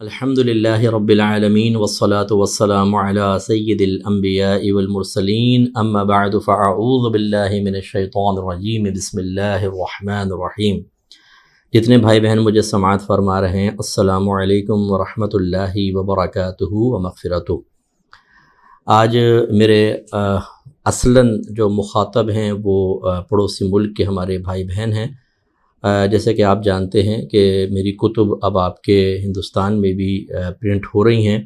الحمدللہ رب العالمین والصلاة والسلام علی سید الانبیاء والمرسلین اما بعد فاعوذ باللہ من الشیطان الرجیم بسم اللہ الرحمن الرحیم۔ جتنے بھائی بہن مجھے سماعت فرما رہے ہیں، السلام علیکم ورحمۃ اللہ وبرکاتہ ومغفرتہ۔ آج میرے اصلاً جو مخاطب ہیں وہ پڑوسی ملک کے ہمارے بھائی بہن ہیں۔ جیسے کہ آپ جانتے ہیں کہ میری کتب اب آپ کے ہندوستان میں بھی پرنٹ ہو رہی ہیں۔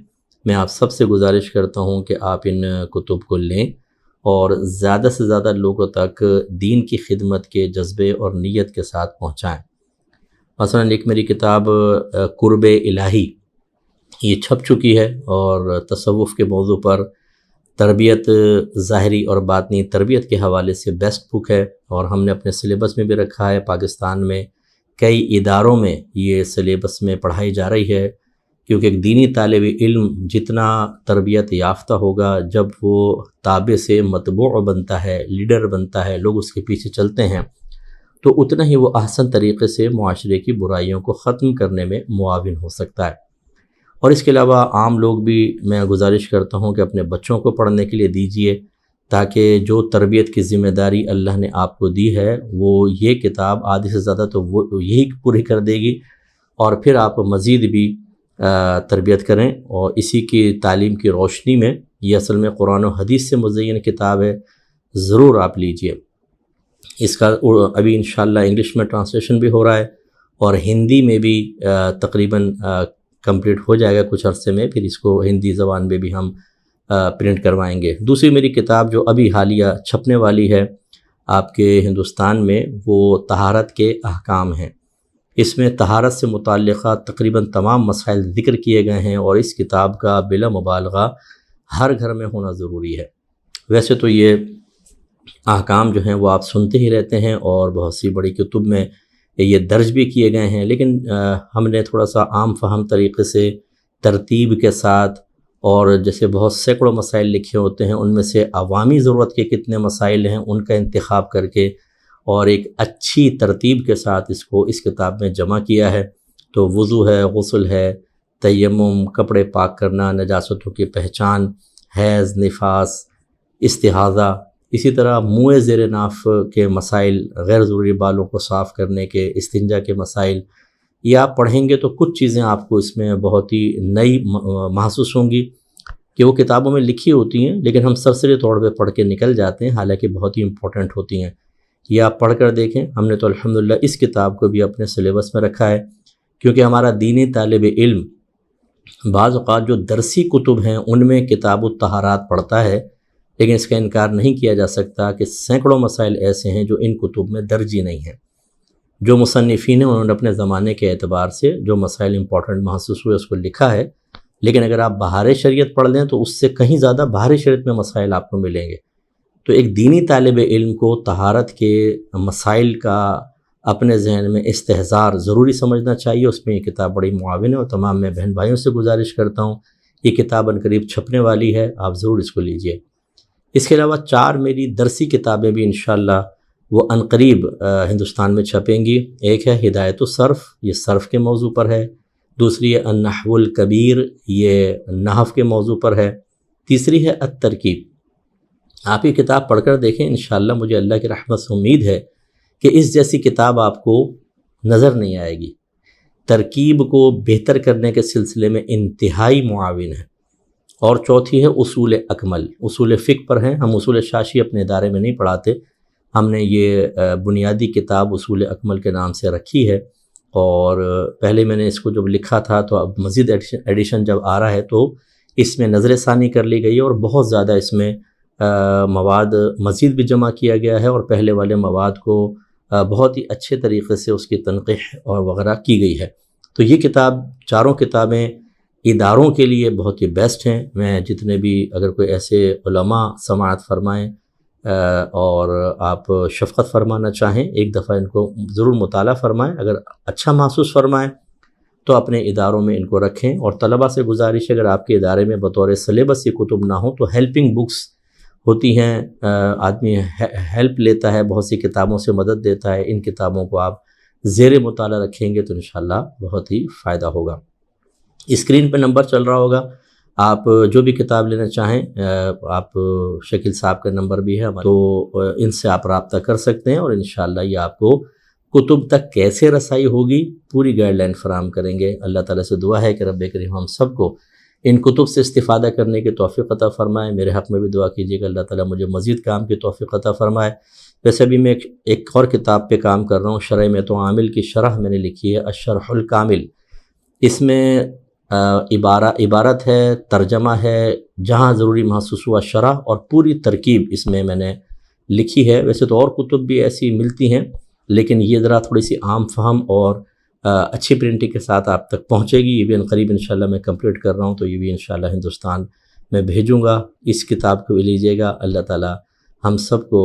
میں آپ سب سے گزارش کرتا ہوں کہ آپ ان کتب کو لیں اور زیادہ سے زیادہ لوگوں تک دین کی خدمت کے جذبے اور نیت کے ساتھ پہنچائیں۔ مثلاً ایک میری کتاب قرب الہی یہ چھپ چکی ہے اور تصوف کے موضوع پر تربیت ظاہری اور باطنی تربیت کے حوالے سے بیسٹ بک ہے، اور ہم نے اپنے سلیبس میں بھی رکھا ہے۔ پاکستان میں کئی اداروں میں یہ سلیبس میں پڑھائی جا رہی ہے، کیونکہ ایک دینی طالب علم جتنا تربیت یافتہ ہوگا، جب وہ تابع سے متبوع بنتا ہے، لیڈر بنتا ہے، لوگ اس کے پیچھے چلتے ہیں، تو اتنا ہی وہ احسن طریقے سے معاشرے کی برائیوں کو ختم کرنے میں معاون ہو سکتا ہے۔ اور اس کے علاوہ عام لوگ بھی میں گزارش کرتا ہوں کہ اپنے بچوں کو پڑھنے کے لیے دیجیے، تاکہ جو تربیت کی ذمہ داری اللہ نے آپ کو دی ہے وہ یہ کتاب آدھی سے زیادہ تو وہ یہی پوری کر دے گی، اور پھر آپ مزید بھی تربیت کریں۔ اور اسی کی تعلیم کی روشنی میں یہ اصل میں قرآن و حدیث سے مزین کتاب ہے، ضرور آپ لیجیے۔ اس کا ابھی انشاءاللہ انگلش میں ٹرانسلیشن بھی ہو رہا ہے، اور ہندی میں بھی تقریباً کمپلیٹ ہو جائے گا کچھ عرصے میں، پھر اس کو ہندی زبان میں بھی ہم پرنٹ کروائیں گے۔ دوسری میری کتاب جو ابھی حالیہ چھپنے والی ہے آپ کے ہندوستان میں، وہ طہارت کے احکام ہیں۔ اس میں طہارت سے متعلقہ تقریباً تمام مسائل ذکر کیے گئے ہیں، اور اس کتاب کا بلا مبالغہ ہر گھر میں ہونا ضروری ہے۔ ویسے تو یہ احکام جو ہیں وہ آپ سنتے ہی رہتے ہیں، اور بہت سی بڑی کتب میں یہ درج بھی کیے گئے ہیں، لیکن ہم نے تھوڑا سا عام فہم طریقے سے ترتیب کے ساتھ، اور جیسے بہت سینکڑوں مسائل لکھے ہوتے ہیں، ان میں سے عوامی ضرورت کے کتنے مسائل ہیں ان کا انتخاب کر کے اور ایک اچھی ترتیب کے ساتھ اس کو اس کتاب میں جمع کیا ہے۔ تو وضو ہے، غسل ہے، تیمم، کپڑے پاک کرنا، نجاستوں کی پہچان، حیض، نفاس، استحاضہ، اسی طرح منہ زیر ناف کے مسائل، غیر ضروری بالوں کو صاف کرنے کے، استنجا کے مسائل، یہ آپ پڑھیں گے تو کچھ چیزیں آپ کو اس میں بہت ہی نئی محسوس ہوں گی کہ وہ کتابوں میں لکھی ہوتی ہیں، لیکن ہم سرسری طور پہ پڑھ کے نکل جاتے ہیں، حالانکہ بہت ہی امپورٹنٹ ہوتی ہیں۔ یہ آپ پڑھ کر دیکھیں۔ ہم نے تو الحمدللہ اس کتاب کو بھی اپنے سلیبس میں رکھا ہے، کیونکہ ہمارا دینی طالب علم بعض اوقات جو درسی کتب ہیں ان میں کتاب الطہارات پڑھتا ہے، لیکن اس کا انکار نہیں کیا جا سکتا کہ سینکڑوں مسائل ایسے ہیں جو ان کتب میں درج ہی نہیں ہیں۔ جو مصنفین ہیں انہوں نے اپنے زمانے کے اعتبار سے جو مسائل امپورٹنٹ محسوس ہوئے اس کو لکھا ہے، لیکن اگر آپ بہار شریعت پڑھ لیں تو اس سے کہیں زیادہ بہار شریعت میں مسائل آپ کو ملیں گے۔ تو ایک دینی طالب علم کو طہارت کے مسائل کا اپنے ذہن میں استحضار ضروری سمجھنا چاہیے۔ اس میں یہ کتاب بڑی معاون ہے، اور تمام میں بہن بھائیوں سے گزارش کرتا ہوں، یہ کتاب عنقریب چھپنے والی ہے، آپ ضرور اس کو لیجئے۔ اس کے علاوہ 4 میری درسی کتابیں بھی انشاءاللہ وہ عنقریب ہندوستان میں چھپیں گی۔ ایک ہے ہدایت الصرف، یہ صرف کے موضوع پر ہے۔ دوسری ہے النحو الکبیر، یہ نحو کے موضوع پر ہے۔ تیسری ہے الترکیب۔ آپ یہ کتاب پڑھ کر دیکھیں، انشاءاللہ مجھے اللہ کی رحمت سے امید ہے کہ اس جیسی کتاب آپ کو نظر نہیں آئے گی۔ ترکیب کو بہتر کرنے کے سلسلے میں انتہائی معاون ہے۔ اور چوتھی ہے اصول اکمل، اصول فقہ پر ہیں۔ ہم اصول شاشی اپنے ادارے میں نہیں پڑھاتے، ہم نے یہ بنیادی کتاب اصول اکمل کے نام سے رکھی ہے، اور پہلے میں نے اس کو جب لکھا تھا تو اب مزید ایڈیشن جب آ رہا ہے تو اس میں نظر ثانی کر لی گئی ہے، اور بہت زیادہ اس میں مواد مزید بھی جمع کیا گیا ہے، اور پہلے والے مواد کو بہت ہی اچھے طریقے سے اس کی تنقیح اور وغیرہ کی گئی ہے۔ تو یہ کتاب، چاروں کتابیں اداروں کے لیے بہت ہی بیسٹ ہیں۔ میں جتنے بھی اگر کوئی ایسے علماء سماعت فرمائیں اور آپ شفقت فرمانا چاہیں، ایک دفعہ ان کو ضرور مطالعہ فرمائیں، اگر اچھا محسوس فرمائیں تو اپنے اداروں میں ان کو رکھیں۔ اور طلباء سے گزارش ہے اگر آپ کے ادارے میں بطور سلیبس یہ کتب نہ ہوں تو ہیلپنگ بکس ہوتی ہیں، آدمی ہیلپ لیتا ہے، بہت سی کتابوں سے مدد دیتا ہے، ان کتابوں کو آپ زیر مطالعہ رکھیں گے تو انشاءاللہ بہت ہی فائدہ ہوگا۔ اسکرین پہ نمبر چل رہا ہوگا، آپ جو بھی کتاب لینا چاہیں، آپ شکیل صاحب کا نمبر بھی ہے تو ان سے آپ رابطہ کر سکتے ہیں، اور انشاءاللہ یہ آپ کو کتب تک کیسے رسائی ہوگی پوری گائیڈ لائن فراہم کریں گے۔ اللہ تعالیٰ سے دعا ہے کہ رب کریم ہم سب کو ان کتب سے استفادہ کرنے کی توفیق عطا فرمائے۔ میرے حق میں بھی دعا کیجیے کہ اللہ تعالیٰ مجھے مزید کام کی توفیق عطا فرمائے۔ ویسے بھی میں ایک اور کتاب پہ کام کر رہا ہوں، شرح میتوں عامل کی شرح میں نے لکھی ہے، الشرح الکامل۔ اس میں عبارت ہے، ترجمہ ہے، جہاں ضروری محسوس ہوا شرح اور پوری ترکیب اس میں نے لکھی ہے۔ ویسے تو اور کتب بھی ایسی ملتی ہیں، لیکن یہ ذرا تھوڑی سی عام فہم اور اچھی پرنٹنگ کے ساتھ آپ تک پہنچے گی۔ یہ بھی عنقریب انشاءاللہ میں کمپلیٹ کر رہا ہوں، تو یہ بھی انشاءاللہ ہندوستان میں بھیجوں گا۔ اس کتاب کو بھی لیجیے گا۔ اللہ تعالیٰ ہم سب کو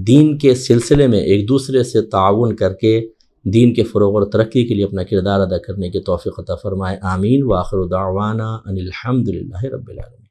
دین کے سلسلے میں ایک دوسرے سے تعاون کر کے دین کے فروغ اور ترقی کے لیے اپنا کردار ادا کرنے کی توفیق عطا فرمائے۔ آمین۔ وآخر دعوانا ان الحمد للہ رب العالمین۔